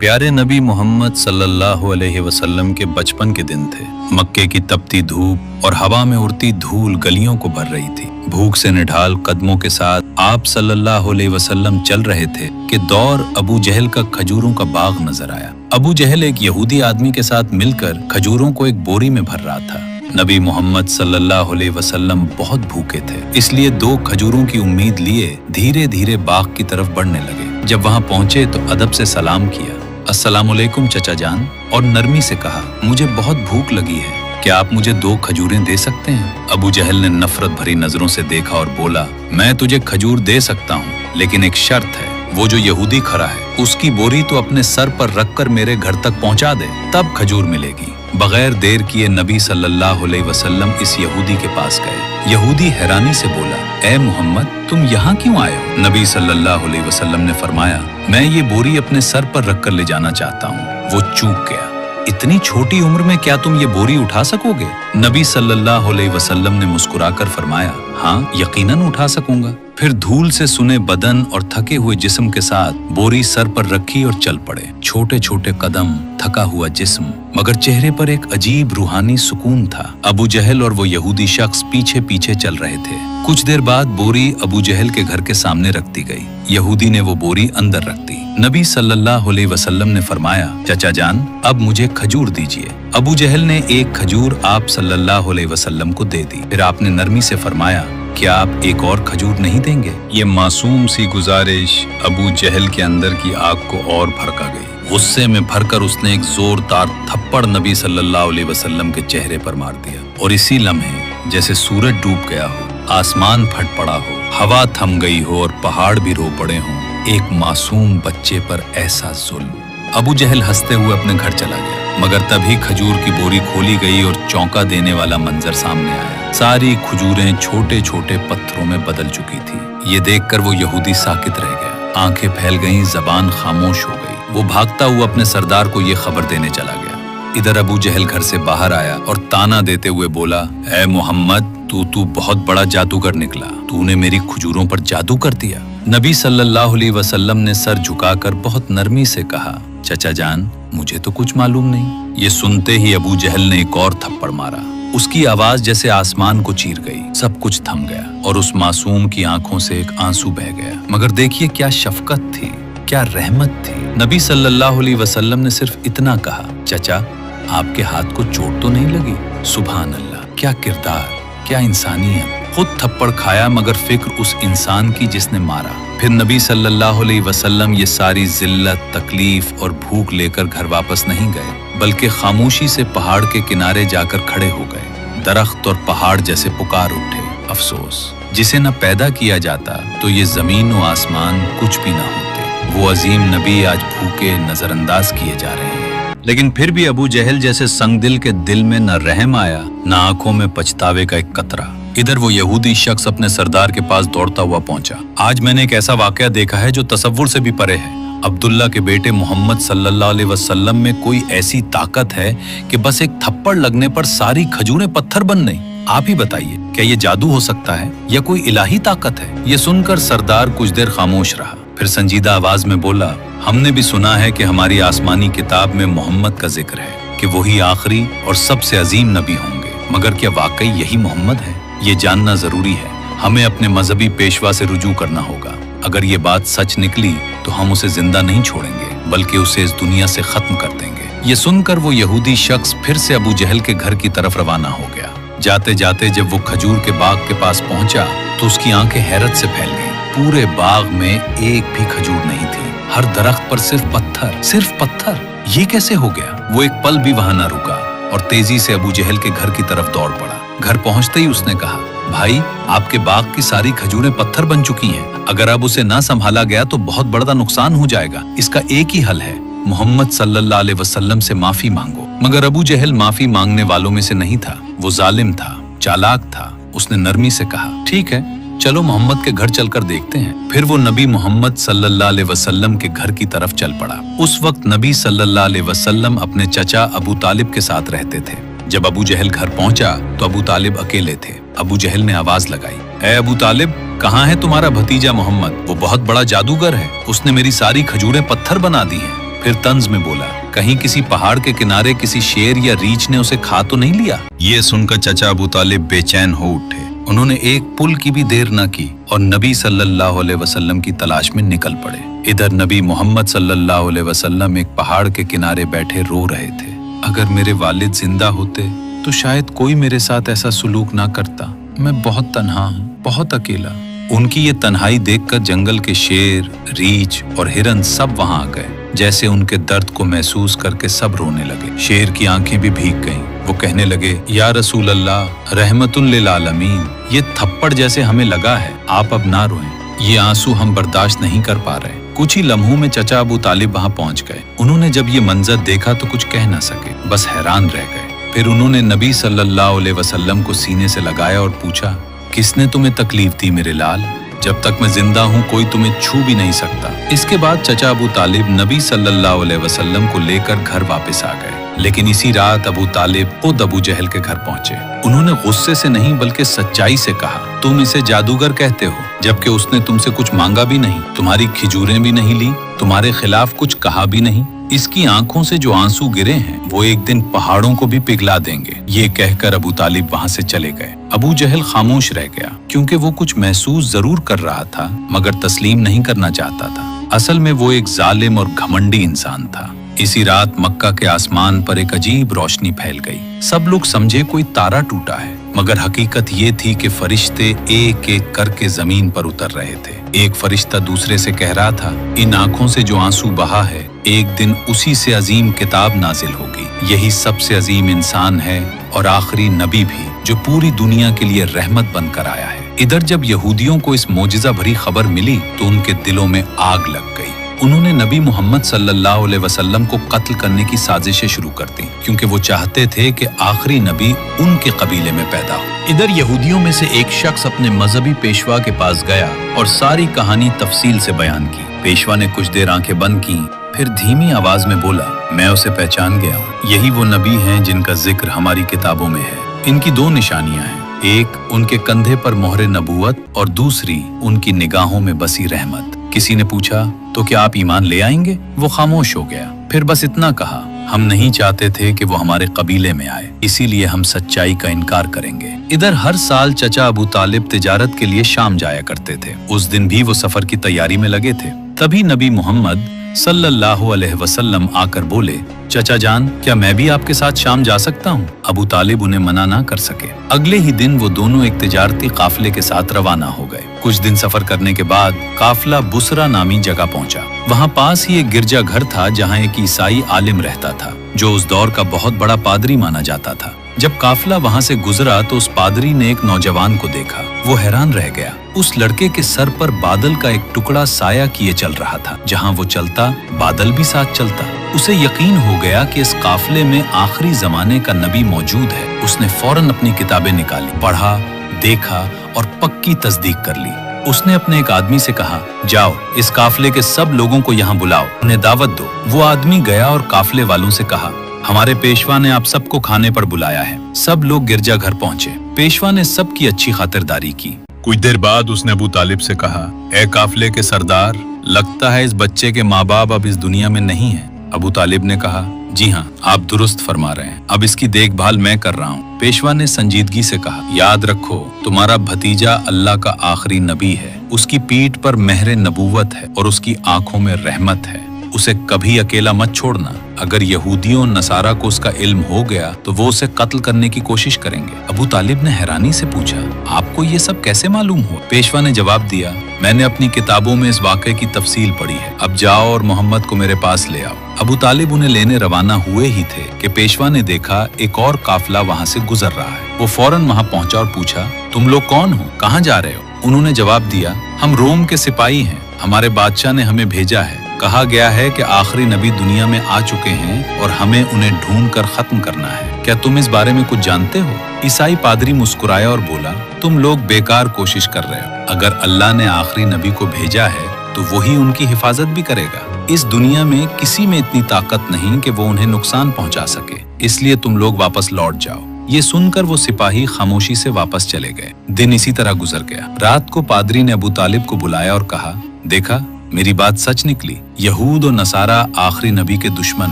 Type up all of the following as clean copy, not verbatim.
प्यारे नबी मोहम्मद सल्लल्लाहु अलैहि वसल्लम के बचपन के दिन थे। मक्के की तपती धूप और हवा में उड़ती धूल गलियों को भर रही थी। भूख से निढाल कदमों के साथ आप सल्लल्लाहु अलैहि वसल्लम चल रहे थे कि दौर अबू जहल का खजूरों का बाग नजर आया। अबू जहल एक यहूदी आदमी के साथ मिलकर खजूरों को एक बोरी में भर रहा था। नबी मोहम्मद सल्लल्लाहु अलैहि वसल्लम बहुत भूखे थे, इसलिए 2 खजूरों की उम्मीद लिए धीरे धीरे बाग की तरफ बढ़ने लगे। जब वहां पहुंचे तो अदब से सलाम किया, अस्सलामुअलैकुम चचा जान, और नरमी से कहा, मुझे बहुत भूख लगी है, क्या आप मुझे 2 खजूरें दे सकते हैं? अबू जहल ने नफरत भरी नजरों से देखा और बोला, मैं तुझे खजूर दे सकता हूँ, लेकिन एक शर्त है, वो जो यहूदी खड़ा है उसकी बोरी तो अपने सर पर रखकर मेरे घर तक पहुँचा दे, तब खजूर मिलेगी। बगैर देर किए नबी सल्लल्लाहु अलैहि वसल्लम इस यहूदी के पास गए। यहूदी हैरानी से बोला, ए मोहम्मद, तुम यहाँ क्यों आए हो? नबी सल्लल्लाहु अलैहि वसल्लम ने फरमाया, मैं ये बोरी अपने सर पर रखकर ले जाना चाहता हूँ। वो चूक गया, इतनी छोटी उम्र में क्या तुम ये बोरी उठा सकोगे? नबी सल्लल्लाहु अलैहि वसल्लम ने मुस्कुराकर फरमाया, हाँ यकीनन उठा सकूंगा। फिर धूल से सुने बदन और थके हुए जिस्म के साथ बोरी सर पर रखी और चल पड़े। छोटे छोटे कदम, थका हुआ जिस्म, मगर चेहरे पर एक अजीब रूहानी सुकून था। अबू जहल और वो यहूदी शख्स पीछे पीछे चल रहे थे। कुछ देर बाद बोरी अबू जहल के घर के सामने रख दी गई। यहूदी ने वो बोरी अंदर रख दी। नबी सल्लल्लाहु अलैहि वसल्लम ने फरमाया, चचा जान, अब मुझे खजूर दीजिए। अबू जहल ने एक खजूर आप सल्लल्लाहु अलैहि वसल्लम को दे दी। फिर आपने नरमी से फरमाया, क्या आप एक और खजूर नहीं देंगे? ये मासूम सी गुजारिश अबू जहल के अंदर की आग को और भड़का गई। गुस्से में भरकर उसने एक जोरदार थप्पड़ नबी सल्लल्लाहु अलैहि वसल्लम के चेहरे पर मार दिया, और इसी लम्हे जैसे सूरज डूब गया हो, आसमान फट पड़ा हो, हवा थम गई हो और पहाड़ भी रो पड़े हों, एक मासूम बच्चे पर ऐसा जुल्म। अबू जहल हंसते हुए अपने घर चला गया, मगर तभी खजूर की बोरी खोली गई और चौंका देने वाला मंजर सामने आया। सारी खजूरें छोटे छोटे पत्थरों में बदल चुकी थी। ये देखकर वो यहूदी साकित रह गया, आंखें फैल गईं, जबान खामोश हो गई। वो भागता हुआ अपने सरदार को ये खबर देने चला गया। इधर अबू जहल घर से बाहर आया और ताना देते हुए बोला, ए मोहम्मद, तू बहुत बड़ा जादूगर निकला, तूने मेरी खजूरों पर जादू कर दिया। नबी सल्लल्लाहु अलैहि वसल्लम ने सर झुकाकर बहुत नरमी से कहा, चचा जान, मुझे तो कुछ मालूम नहीं। ये सुनते ही अबू जहल ने एक और थप्पड़ मारा। उसकी आवाज जैसे आसमान को चीर गई। सब कुछ थम गया और उस मासूम की आंखों से एक आंसू बह गया। मगर देखिए क्या शफकत थी, क्या रहमत थी। नबी सल्लल्लाहु अलैहि वसल्लम ने सिर्फ इतना कहा, चचा, आपके हाथ को चोट तो नहीं लगी? सुभान अल्लाह, क्या किरदार, क्या इंसानियत। खुद थप्पड़ खाया मगर फिक्र उस इंसान की जिसने मारा। फिर नबी सल्लल्लाहु अलैहि वसल्लम ये सारी जिल्लत, तकलीफ और भूख लेकर घर वापस नहीं गए, बल्कि खामोशी से पहाड़ के किनारे जाकर खड़े हो गए। दरख्त और पहाड़ जैसे पुकार उठे, अफसोस, जिसे न पैदा किया जाता तो ये जमीन और आसमान कुछ भी ना होते। वो अजीम नबी आज भूखे नजरअंदाज किए जा रहे हैं। लेकिन फिर भी अबू जहल जैसे संगदिल के दिल में न रहम आया, न आंखों में पछतावे का एक कतरा। इधर वो यहूदी शख्स अपने सरदार के पास दौड़ता हुआ पहुंचा। आज मैंने एक ऐसा वाकया देखा है जो तसव्वुर से भी परे है। अब्दुल्ला के बेटे मोहम्मद सल्लल्लाहु अलैहि वसल्लम में कोई ऐसी ताकत है कि बस एक थप्पड़ लगने पर सारी खजूरें पत्थर बन गईं। आप ही बताइए, क्या ये जादू हो सकता है या कोई इलाही ताकत है? ये सुनकर सरदार कुछ देर खामोश रहा, फिर संजीदा आवाज में बोला, हमने भी सुना है कि हमारी आसमानी किताब में मोहम्मद का जिक्र है कि वही आखिरी और सबसे अजीम नबी होंगे, मगर क्या वाकई यही मोहम्मद है? ये जानना जरूरी है। हमें अपने मजहबी पेशवा से रुजू करना होगा। अगर ये बात सच निकली तो हम उसे जिंदा नहीं छोड़ेंगे, बल्कि उसे इस दुनिया से खत्म कर देंगे। ये सुनकर वो यहूदी शख्स फिर से अबू जहल के घर की तरफ रवाना हो गया। जाते जाते जब वो खजूर के बाग के पास पहुंचा तो उसकी आंखें हैरत से फैल गईं। पूरे बाग में एक भी खजूर नहीं थी। हर दरख्त पर सिर्फ पत्थर। ये कैसे हो गया? वो एक पल भी वहां न रुका और तेजी से अबू जहल के घर की तरफ दौड़ पड़ा। घर पहुंचते ही उसने कहा, भाई, आपके बाग की सारी खजूरें पत्थर बन चुकी हैं। अगर अब उसे ना संभाला गया तो बहुत बड़ा नुकसान हो जाएगा। इसका एक ही हल है, मोहम्मद सल्लल्लाहु अलैहि वसल्लम से माफी मांगो। मगर अबू जहल माफी मांगने वालों में से नहीं था। वो जालिम था, चालाक था। उसने नरमी से कहा, ठीक है, चलो मोहम्मद के घर चलकर देखते हैं। फिर वो नबी मोहम्मद सल्लल्लाहु अलैहि वसल्लम के घर की तरफ चल पड़ा। उस वक्त नबी सल्लल्लाहु अलैहि वसल्लम अपने चचा अबू तालिब के साथ रहते थे। जब अबू जहल घर पहुंचा तो अबू तालिब अकेले थे। अबू जहल ने आवाज लगाई, ए अबू तालिब, कहाँ है तुम्हारा भतीजा मोहम्मद? वो बहुत बड़ा जादूगर है, उसने मेरी सारी खजूरें पत्थर बना दी हैं। फिर तंज में बोला, कहीं किसी पहाड़ के किनारे किसी शेर या रीछ ने उसे खा तो नहीं लिया। ये सुनकर चचा अबू तालिब बेचैन हो उठे। उन्होंने एक पुल की भी देर न की और नबी सल्लल्लाहु अलैहि वसल्लम की तलाश में निकल पड़े। इधर नबी मोहम्मद सल्लल्लाहु अलैहि वसल्लम एक पहाड़ के किनारे बैठे रो रहे थे। अगर मेरे वालिद जिंदा होते तो शायद कोई मेरे साथ ऐसा सुलूक ना करता। मैं बहुत तन्हा हूँ, बहुत अकेला। उनकी ये तन्हाई देखकर जंगल के शेर, रीछ और हिरन सब वहां आ गए। जैसे उनके दर्द को महसूस करके सब रोने लगे। शेर की आंखें भी भीग गईं। वो कहने लगे, या रसूल अल्लाह, रहमतुल लिल आलमीन, ये थप्पड़ जैसे हमें लगा है, आप अब ना रोएं। ये आंसू हम बर्दाश्त नहीं कर पा रहे। कुछ ही लम्हों में चचा अबू तालिब वहां पहुंच गए। उन्होंने जब ये मंजर देखा तो कुछ कह ना सके, बस हैरान रह गए। फिर उन्होंने नबी सल्लल्लाहु अलैहि वसल्लम को सीने से लगाया और पूछा, किसने तुम्हें तकलीफ दी मेरे लाल? जब तक मैं जिंदा हूँ कोई तुम्हें छू भी नहीं सकता। इसके बाद चचा अबू तालिब नबी सल्लल्लाहु अलैहि वसल्लम को लेकर घर वापस आ गए। लेकिन इसी रात अबू तालिब खुद अबू जहल के घर पहुंचे। उन्होंने गुस्से से नहीं बल्कि सच्चाई से कहा, तुम इसे जादूगर कहते हो, जबकि उसने तुमसे कुछ मांगा भी नहीं, तुम्हारी खिजूरें भी नहीं ली, तुम्हारे खिलाफ कुछ कहा भी नहीं। इसकी आंखों से जो आंसू गिरे हैं वो एक दिन पहाड़ों को भी पिघला देंगे। ये कहकर अबू तालिब वहां से चले गए। अबू जहल खामोश रह गया, क्योंकि वो कुछ महसूस जरूर कर रहा था मगर तस्लीम नहीं करना चाहता था। असल में वो एक जालिम और घमंडी इंसान था। इसी रात मक्का के आसमान पर एक अजीब रोशनी फैल गई। सब लोग समझे कोई तारा टूटा है, मगर हकीकत ये थी कि फरिश्ते एक एक करके जमीन पर उतर रहे थे। एक फरिश्ता दूसरे से कह रहा था, इन आंखों से जो आंसू बहा है एक दिन उसी से अजीम किताब नाजिल होगी। यही सबसे अजीम इंसान है और आखिरी नबी भी, जो पूरी दुनिया के लिए रहमत बनकर आया है। इधर जब यहूदियों को इस मोजिजा भरी खबर मिली तो उनके दिलों में आग लग गई। उन्होंने नबी मोहम्मद सल्लल्लाहु अलैहि वसल्लम को कत्ल करने की साजिशें शुरू कर दी, क्योंकि वो चाहते थे कि आखिरी नबी उनके कबीले में पैदा हो। इधर यहूदियों में से एक शख्स अपने मजहबी पेशवा के पास गया और सारी कहानी तफसील से बयान की। पेशवा ने कुछ देर आंखें बंद की, फिर धीमी आवाज में बोला, मैं उसे पहचान गया हूँ। यही वो नबी हैं जिनका जिक्र हमारी किताबों में है। इनकी दो निशानियां हैं, एक उनके कंधे पर मोहरे नबूवत और दूसरी उनकी निगाहों में बसी रहमत। किसी ने पूछा, तो क्या आप ईमान ले आएंगे? वो खामोश हो गया, फिर बस इतना कहा, हम नहीं चाहते थे कि वो हमारे कबीले में आए, इसीलिए हम सच्चाई का इनकार करेंगे। इधर हर साल चचा अबू तालिब तिजारत के लिए शाम जाया करते थे। उस दिन भी वो सफर की तैयारी में लगे थे। तभी नबी मोहम्मद सल्लल्लाहु अलैहि वसल्लम आकर बोले, चचा जान, क्या मैं भी आपके साथ शाम जा सकता हूँ? अबू तालिब उन्हें मना ना कर सके। अगले ही दिन वो दोनों एक तिजारती काफिले के साथ रवाना हो गए। कुछ दिन सफर करने के बाद काफिला बुसरा नामी जगह पहुंचा। वहाँ पास ही एक गिरजा घर था जहाँ एक ईसाई आलिम रहता था, जो उस दौर का बहुत बड़ा पादरी माना जाता था। जब काफिला वहाँ से गुजरा तो उस पादरी ने एक नौजवान को देखा। वो हैरान रह गया। उस लड़के के सर पर बादल का एक टुकड़ा साया किए चल रहा था। जहाँ वो चलता बादल भी साथ चलता। उसे यकीन हो गया कि इस काफिले में आखिरी जमाने का नबी मौजूद है। उसने फौरन अपनी किताबें निकाली, पढ़ा, देखा और पक्की तस्दीक कर ली। उसने अपने एक आदमी से कहा, जाओ इस काफिले के सब लोगों को यहाँ बुलाओ, उन्हें दावत दो। वो आदमी गया और काफिले वालों से कहा, हमारे पेशवा ने आप सबको खाने पर बुलाया है। सब लोग गिरजा घर पहुँचे। पेशवा ने सबकी अच्छी खातिरदारी की। कुछ देर बाद उसने अबू तालिब से कहा, ए काफिले के सरदार, लगता है इस बच्चे के माँ बाप अब इस दुनिया में नहीं है। अबू तालिब ने कहा, जी हाँ, आप दुरुस्त फरमा रहे हैं, अब इसकी देखभाल मैं कर रहा हूँ। पेशवा ने संजीदगी से कहा, याद रखो तुम्हारा भतीजा अल्लाह का आखिरी नबी है। उसकी पीठ पर महरे नबूवत है और उसकी आंखों में रहमत है। उसे कभी अकेला मत छोड़ना। अगर यहूदियों नसारा को उसका इल्म हो गया तो वो उसे कत्ल करने की कोशिश करेंगे। अबू तालिब ने हैरानी से पूछा, आपको ये सब कैसे मालूम हुआ? पेशवा ने जवाब दिया, मैंने अपनी किताबों में इस वाक़े की तफसील पढ़ी है। अब जाओ और मोहम्मद को मेरे पास ले आओ। अबू तालिब उन्हें लेने रवाना हुए ही थे कि पेशवा ने देखा एक और काफिला वहाँ से गुजर रहा है। वो फौरन वहाँ पहुँचा और पूछा, तुम लोग कौन हो, कहाँ जा रहे हो? उन्होंने जवाब दिया, हम रोम के सिपाही हैं, हमारे बादशाह ने हमें भेजा है। कहा गया है कि आखिरी नबी दुनिया में आ चुके हैं और हमें उन्हें ढूंढ कर खत्म करना है। क्या तुम इस बारे में कुछ जानते हो? ईसाई पादरी मुस्कुराया और बोला, तुम लोग बेकार कोशिश कर रहे हो। अगर अल्लाह ने आखिरी नबी को भेजा है तो वही उनकी हिफाजत भी करेगा। इस दुनिया में किसी में इतनी ताकत नहीं कि वो उन्हें नुकसान पहुंचा सके, इसलिए तुम लोग वापस लौट जाओ। ये सुनकर वो सिपाही खामोशी से वापस चले गए। दिन इसी तरह गुजर गया। रात को पादरी ने अबू तालिब को बुलाया और कहा, देखा मेरी बात सच निकली। यहूद और नसारा आखिरी नबी के दुश्मन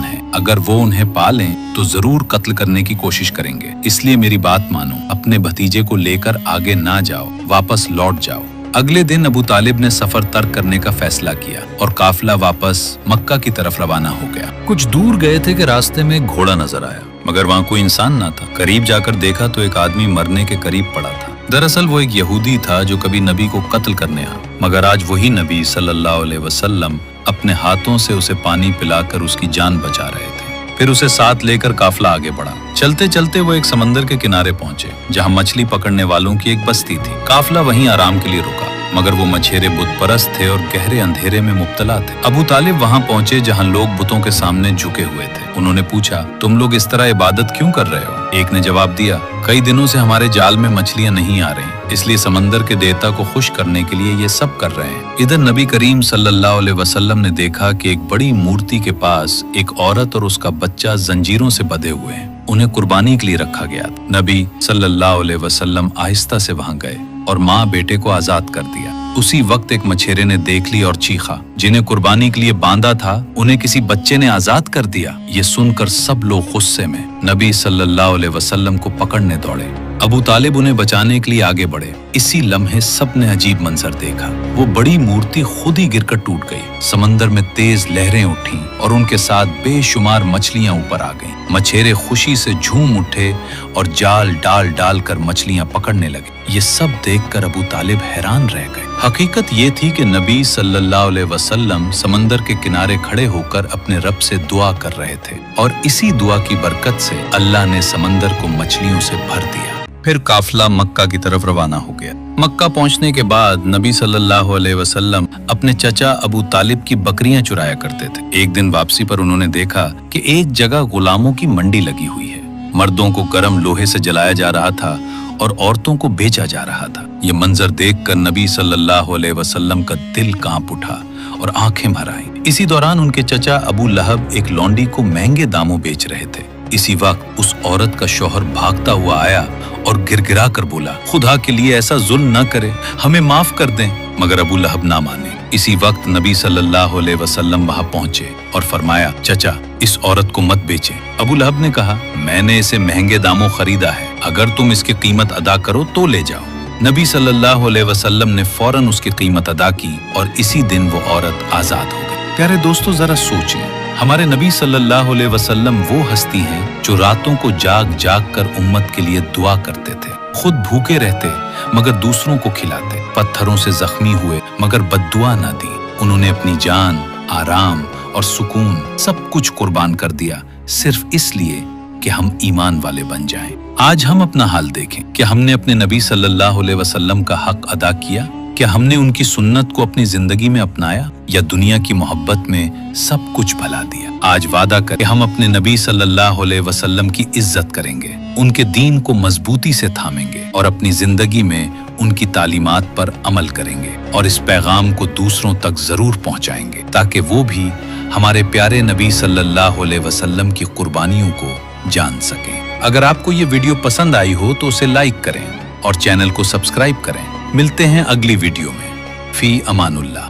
हैं। अगर वो उन्हें पालें तो जरूर कत्ल करने की कोशिश करेंगे। इसलिए मेरी बात मानो, अपने भतीजे को लेकर आगे ना जाओ, वापस लौट जाओ। अगले दिन अबू तालिब ने सफर तर्क करने का फैसला किया और काफिला वापस मक्का की तरफ रवाना हो गया। कुछ दूर गए थे कि रास्ते में एक घोड़ा नजर आया, मगर वहाँ कोई इंसान ना था। करीब जाकर देखा तो एक आदमी मरने के करीब पड़ा था। दरअसल वो एक यहूदी था जो कभी नबी को कत्ल करने आया, मगर आज वही नबी सल्लल्लाहु अलैहि वसल्लम अपने हाथों से उसे पानी पिलाकर उसकी जान बचा रहे थे। फिर उसे साथ लेकर काफिला आगे बढ़ा। चलते चलते वो एक समंदर के किनारे पहुंचे जहां मछली पकड़ने वालों की एक बस्ती थी। काफिला वहीं आराम के लिए रुका, मगर वो मछेरे बुत परस्त थे और गहरे अंधेरे में मुब्तला थे। अबू तालिब वहां पहुंचे जहां लोग बुतों के सामने झुके हुए थे। उन्होंने पूछा, तुम लोग इस तरह इबादत क्यों कर रहे हो? एक ने जवाब दिया, कई दिनों से हमारे जाल में मछलियां नहीं आ रही, इसलिए समंदर के देवता को खुश करने के लिए ये सब कर रहे हैं। इधर नबी करीम सल्लल्लाहु अलैहि वसल्लम ने देखा कि एक बड़ी मूर्ति के पास एक औरत और उसका बच्चा जंजीरों से बंधे हुए हैं। उन्हें कुर्बानी के लिए रखा गया था। नबी सल्लल्लाहु अलैहि वसल्लम आहिस्ता से वहां गए और माँ बेटे को आजाद कर दिया। उसी वक्त एक मछेरे ने देख लिया और चीखा, जिन्हें कुर्बानी के लिए बांधा था उन्हें किसी बच्चे ने आजाद कर दिया। ये सुनकर सब लोग गुस्से में नबी सल्लल्लाहु अलैहि वसल्लम को पकड़ने दौड़े। अबू तालिब उन्हें बचाने के लिए आगे बढ़े। इसी लम्हे सबने अजीब मंजर देखा। वो बड़ी मूर्ति खुद ही गिरकर टूट गई। समंदर में तेज लहरें उठी और उनके साथ बेशुमार मछलियां ऊपर आ गईं। मछेरे खुशी से झूम उठे और जाल डाल डाल कर मछलियां पकड़ने लगे। ये सब देखकर अबू तालिब हैरान रह गए। हकीकत ये थी कि नबी सल्लल्लाहु अलैहि वसल्लम समंदर के किनारे खड़े होकर अपने रब से दुआ कर रहे थे और इसी दुआ की बरकत से अल्लाह ने समंदर को मछलियों से भर दिया। फिर काफिला मक्का की तरफ रवाना हो गया। मक्का पहुंचने के बाद नबी सल्लल्लाहु अलैहि वसल्लम अपने चचा अबू तालिब की बकरियां चुराया करते थे। एक दिन वापसी पर उन्होंने देखा कि एक जगह गुलामों की मंडी लगी हुई है। मर्दों को गर्म लोहे से जलाया जा रहा था और औरतों को बेचा जा रहा था। ये मंजर देखकर नबी सल्लल्लाहु अलैहि वसल्लम का दिल कांप उठा और आंखें भर आईं। इसी दौरान उनके चचा अबू लहब एक लौंडी को महंगे दामों बेच रहे थे। इसी वक्त उस औरत का शौहर भागता हुआ आया और गिड़गिड़ा कर बोला, खुदा के लिए ऐसा जुल्म न करे, हमें माफ कर दें। मगर अबू लहब ना माने। इसी वक्त नबी सल्लल्लाहु अलैहि वसल्लम वहां पहुंचे और फरमाया, चचा इस औरत को मत बेचे। अबू लहब ने कहा, मैंने इसे महंगे दामों खरीदा है, अगर तुम इसकी कीमत अदा करो तो ले जाओ। नबी सल्लल्लाहु अलैहि वसल्लम ने फौरन उसकी कीमत अदा की और इसी दिन वो औरत आजाद हो गई। प्यारे दोस्तों, जरा सोचिए, हमारे नबी सल्लल्लाहु अलैहि वसल्लम वो हस्ती हैं जो रातों को जाग जाग कर उम्मत के लिए दुआ करते थे। खुद भूखे रहते मगर दूसरों को खिलाते। पत्थरों से जख्मी हुए मगर बद्दुआ ना दी। उन्होंने अपनी जान, आराम और सुकून सब कुछ कुर्बान कर दिया सिर्फ इसलिए कि हम ईमान वाले बन जाएं। आज हम अपना हाल देखें। क्या हमने अपने नबी सल्लल्लाहु अलैहि वसल्लम का हक अदा किया? क्या हमने उनकी सुन्नत को अपनी जिंदगी में अपनाया या दुनिया की मोहब्बत में सब कुछ भुला दिया? आज वादा करें कि हम अपने नबी सल्लल्लाहु अलैहि वसल्लम की इज्जत करेंगे, उनके दीन को मजबूती से थामेंगे और अपनी जिंदगी में उनकी तालीमात पर अमल करेंगे और इस पैगाम को दूसरों तक जरूर पहुंचाएंगे ताकि वो भी हमारे प्यारे नबी सल्लल्लाहु अलैहि वसल्लम की कुर्बानियों को जान सकें। अगर आपको ये वीडियो पसंद आई हो तो उसे लाइक करें और चैनल को सब्सक्राइब करें। मिलते हैं अगली वीडियो में। फी अमानुल्लाह।